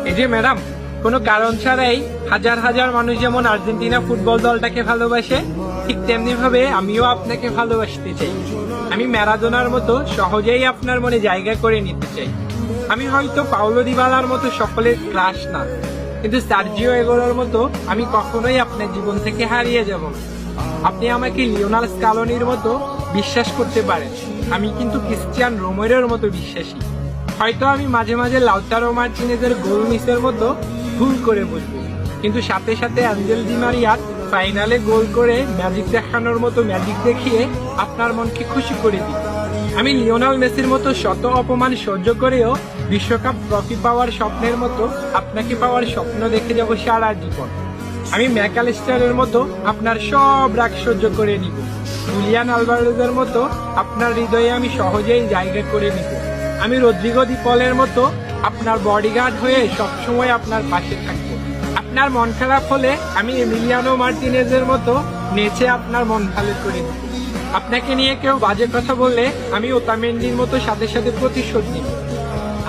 এই যে ম্যাডাম, কোনো কারণ ছাড়াই হাজার হাজার মানুষ যেমন আর্জেন্টিনা ফুটবল দলটাকে ভালোবাসে, ঠিক তেমনি ভাবে আমিও আপনাকে ভালোবাসতে চাই। আমি ম্যারাডোনার মতো সহজেই আপনার মনে জায়গা করে নিতে চাই। আমি হয়তো পাওলো দিবালার মতো সকলের ক্রাশ না, কিন্তু সার্জিও এগোরোর মতো আমি কখনোই আপনার জীবন থেকে হারিয়ে যাব না। আপনি আমাকে লিওনাল স্কালোনির মতো বিশ্বাস করতে পারেন, আমি কিন্তু ক্রিস্টিয়ান রোমেরোর মতো বিশ্বাসী। হয়তো আমি মাঝে মাঝে লাউতারো মার্টিনেজের গোল মিসের মতো ভুল করে বসবো, কিন্তু সাথে সাথে অ্যাঞ্জেল ডি মারিয়ার ফাইনালে গোল করে ম্যাজিক দেখানোর মতো ম্যাজিক দেখিয়ে আপনার মনকে খুশি করে দিই। আমি লিওনাল মেসির মতো শত অপমান সহ্য করেও বিশ্বকাপ ট্রফি পাওয়ার স্বপ্নের মতো আপনাকে পাওয়ার স্বপ্ন দেখে যাব সারা জীবন। আমি ম্যাকালিস্টারের মতো আপনার সব রাগ সহ্য করে নিব। জুলিয়ান আলভারেজের মতো আপনার হৃদয়ে আমি সহজেই জায়গা করে নিব। আমি রদ্রিগো দি পলের মতো আপনার বডিগার্ড হয়ে সবসময় আপনার পাশে থাকব। আপনার মন খারাপ হলে আমি এমিলিয়ানো মার্টিনেজের মতো নেচে আপনার মন ভালো করে দিব। আপনাকে নিয়ে কেউ বাজে কথা বললে আমি ওতামেন্ডির মতো সাথে সাথে প্রতিশোধ নিব।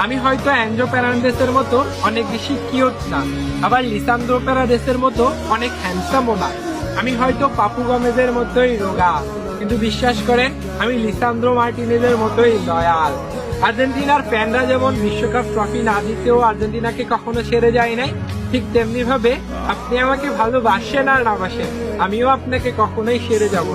আমি হয়তো অ্যাঞ্জো ফের্নান্দেসের মতো অনেক বেশি কিউট না, আবার লিসান্দ্রো পেরাদেসের মতো অনেক হ্যান্ডসামও না। আমি হয়তো পাপু গমেজের মতোই রোগা, কিন্তু বিশ্বাস করেন আমি লিসান্দ্রো মার্টিনেজের মতোই লয়াল। আর্জেন্টিনার ফ্যানরা যেমন বিশ্বকাপ ট্রফি না জিতেও আর্জেন্টিনাকে কখনো ছেড়ে যায় নাই, ঠিক তেমনি ভাবে আপনি আমাকে ভালোবাসেন আর না বাসেন, আমিও আপনাকে কখনোই ছেড়ে যাব না।